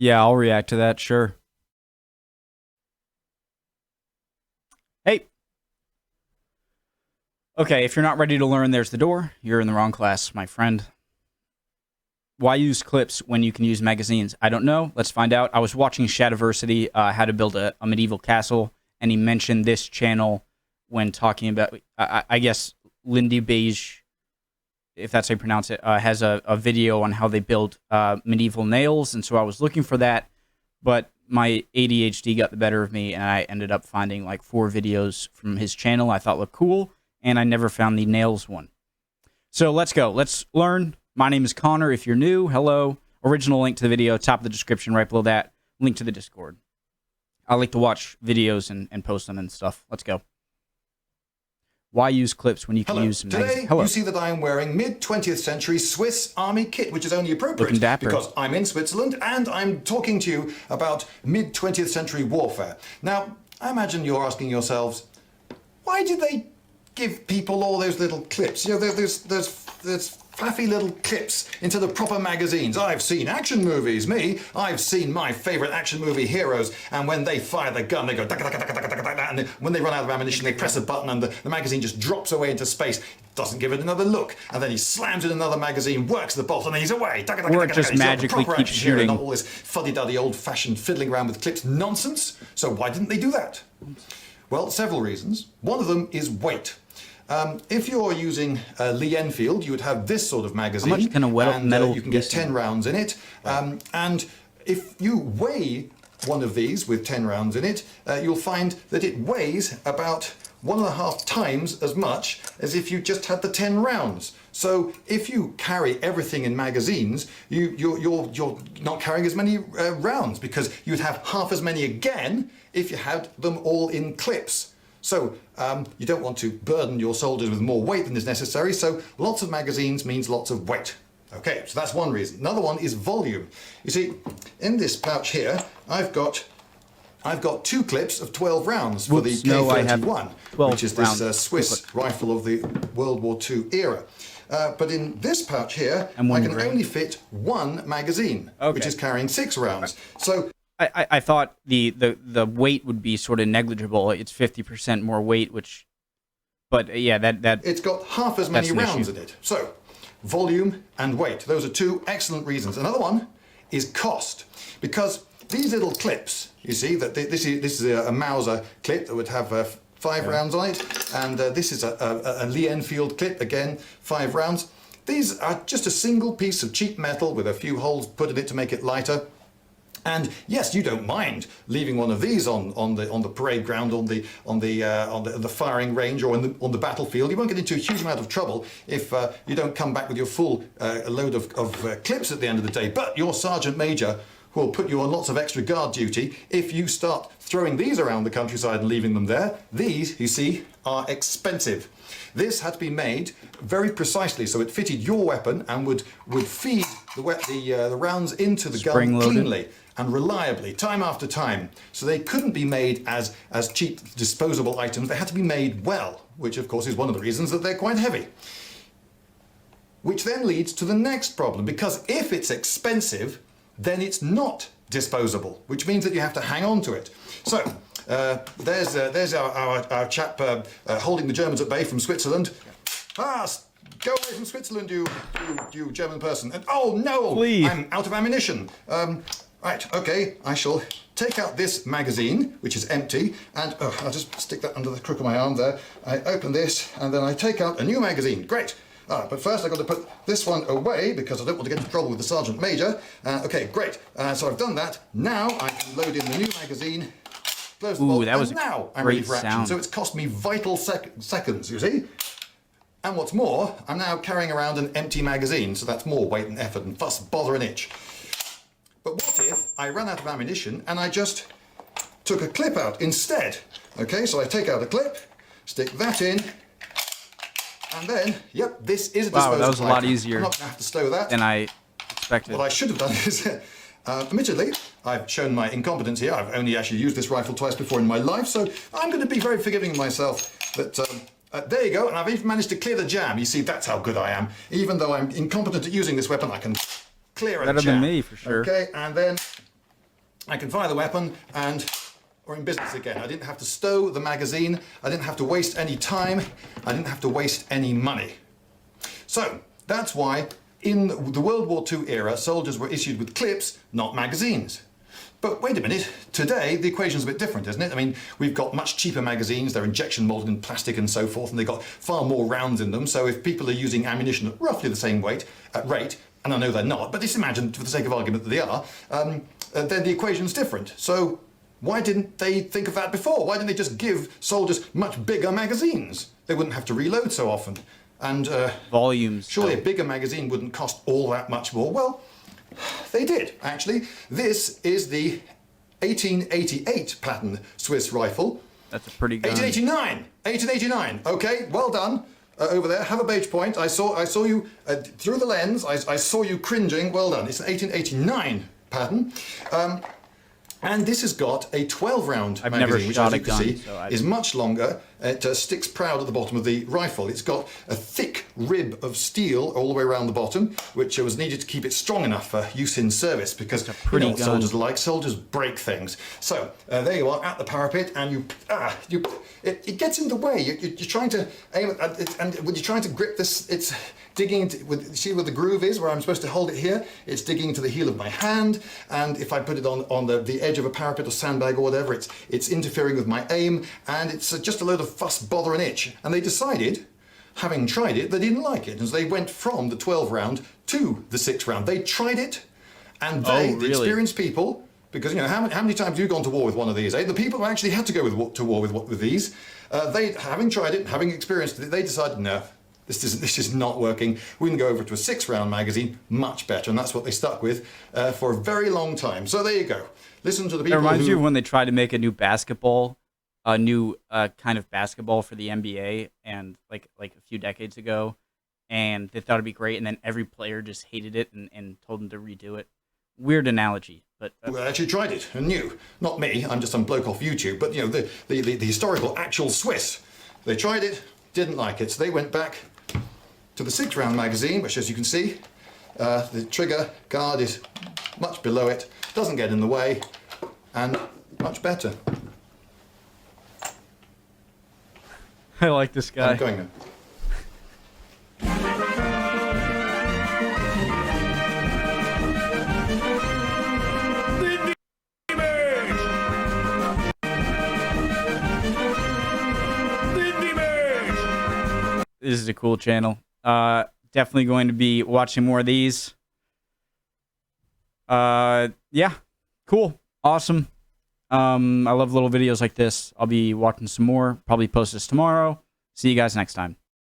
Yeah, I'll react to that, sure. Hey. Okay, if you're not ready to learn, there's the door. You're in the wrong class, my friend. Why use clips when you can use magazines? I don't know. Let's find out. I was watching Shadiversity, how to build a medieval castle, and he mentioned this channel when talking about, I guess, Lindy Beige, if that's how you pronounce it, has a video on how they build medieval nails, and so I was looking for that, but my ADHD got the better of me, and I ended up finding like 4 videos from his channel I thought looked cool, and I never found the nails one. So let's go. Let's learn. My name is Connor. If you're new, hello. Original link to the video, top of the description, right below that. Link to the Discord. I like to watch videos and post them and stuff. Let's go. Why use clips when you can use some magazines? Today, you see that I am wearing mid-20th century Swiss Army kit, which is only appropriate because I'm in Switzerland and I'm talking to you about mid-20th century warfare. Now, I imagine you're asking yourselves, why did they give people all those little clips? You know, there's fluffy little clips into the proper magazines. I've seen action movies, I've seen my favourite action movie heroes, and when they fire the gun, they go, and when they run out of ammunition, they press a button and the magazine just drops away into space, doesn't give it another look, and then he slams in another magazine, works the bolt, and then he's away. Or it just magically keeps shooting. Not all this fuddy-duddy, old-fashioned fiddling around with clips nonsense. So why didn't they do that? Well, several reasons. One of them is weight. If you're using Lee Enfield, you would have this sort of magazine. How much can a metal you can get 10 rounds in it. And if you weigh one of these with 10 rounds in it, you'll find that it weighs about 1.5 times as much as if you just had the 10 rounds. So if you carry everything in magazines, you're not carrying as many rounds, because you'd have half as many again if you had them all in clips. So you don't want to burden your soldiers with more weight than is necessary, so lots of magazines means lots of weight. Okay, so that's one reason. Another one is volume. You see, in this pouch here, I've got 2 clips of 12 rounds for the K31, which is this Swiss rifle of the World War II era. But in this pouch here, I can only fit 1 magazine, which is carrying 6 rounds. So I thought the weight would be sort of negligible. It's 50% more weight, but yeah, that it's got half as many rounds in it. So volume and weight, those are 2 excellent reasons. Another one is cost, because these little clips, you see that this is a Mauser clip that would have 5 rounds on it, and this is a Lee Enfield clip, again 5 rounds. These are just a single piece of cheap metal with a few holes put in it to make it lighter. And yes, you don't mind leaving one of these on the parade ground, on the firing range, or on the battlefield. You won't get into a huge amount of trouble if you don't come back with your full load of clips at the end of the day. But your sergeant major will put you on lots of extra guard duty if you start throwing these around the countryside and leaving them there. These, you see, are expensive. This had to be made very precisely so it fitted your weapon and would feed the rounds into the gun cleanly and reliably, time after time. So they couldn't be made as cheap disposable items. They had to be made well, which of course is one of the reasons that they're quite heavy. Which then leads to the next problem, because if it's expensive, then it's not disposable, which means that you have to hang on to it. So there's our chap holding the Germans at bay from Switzerland. Go away from Switzerland, you German person. And oh no, please. I'm out of ammunition. Right, okay, I shall take out this magazine, which is empty, and I'll just stick that under the crook of my arm there. I open this, and then I take out a new magazine. Great. But first I've got to put this one away because I don't want to get into trouble with the Sergeant Major. Okay, great. So I've done that. Now I can load in the new magazine, close the bolt, and now I'm ready for action. So it's cost me vital seconds, you see? And what's more, I'm now carrying around an empty magazine, so that's more weight and effort and fuss, bother and itch. But what if I ran out of ammunition and I just took a clip out instead? Okay, so I take out a clip, stick that in, and then, yep, this is a disposable Wow, that was a lot easier I'm not going to have to stow that than I expected. What I should have done is, admittedly, I've shown my incompetence here. I've only actually used this rifle twice before in my life, so I'm going to be very forgiving of myself. But there you go, and I've even managed to clear the jam. You see, that's how good I am. Even though I'm incompetent at using this weapon, I can clear a jam. Better than me, for sure. Okay, and then I can fire the weapon and we're in business again. I didn't have to stow the magazine. I didn't have to waste any time. I didn't have to waste any money. So that's why in the World War II era, soldiers were issued with clips, not magazines. But wait a minute, today the equation's a bit different, isn't it? I mean, we've got much cheaper magazines, they're injection molded in plastic and so forth, and they've got far more rounds in them, so if people are using ammunition at roughly the same rate, and I know they're not, but just imagine for the sake of argument that they are, then the equation's different. So why didn't they think of that before? Why didn't they just give soldiers much bigger magazines? They wouldn't have to reload so often. And volumes. Surely a bigger magazine wouldn't cost all that much more. Well, they did, actually. This is the 1888 pattern Swiss rifle. That's a pretty good. 1889. 1889. Okay, well done. Over there, have a beige point. I saw you through the lens. I saw you cringing. Well done. It's an 1889 pattern. And this has got a 12-round magazine, which, as you can see, is much longer. It sticks proud at the bottom of the rifle. It's got a thick rib of steel all the way around the bottom, which was needed to keep it strong enough for use in service, because you know what soldiers are like. Soldiers break things. So there you are at the parapet, and it gets in the way. You're trying to aim at it, and when you're trying to grip this, it's digging into, see where the groove is, where I'm supposed to hold it here? It's digging into the heel of my hand, and if I put it on the edge of a parapet or sandbag or whatever, it's interfering with my aim, and it's just a load of fuss, bother and itch. And they decided, having tried it, they didn't like it, and so they went from the 12 round to the 6 round. They tried it, and the experienced people, because you know, how many times have you gone to war with one of these? The people who actually had to go to war with these, they, having tried it, having experienced it, they decided, no, this is not working. We can go over to a 6-round magazine, much better, and that's what they stuck with for a very long time. So there you go. Listen to the people. It reminds you of when they tried to make a new basketball, a new kind of basketball for the NBA, and like a few decades ago, and they thought it'd be great, and then every player just hated it and told them to redo it. Weird analogy, but I actually tried it and knew. Not me. I'm just some bloke off YouTube. But you know, the historical, actual Swiss. They tried it, didn't like it, so they went back to the 6-round magazine, which, as you can see, the trigger guard is much below it, doesn't get in the way, and much better. I like this guy. I'm going now. This is a cool channel. Definitely going to be watching more of these. Yeah, cool, awesome. I love little videos like this. I'll be watching some more. Probably post this tomorrow. See you guys next time.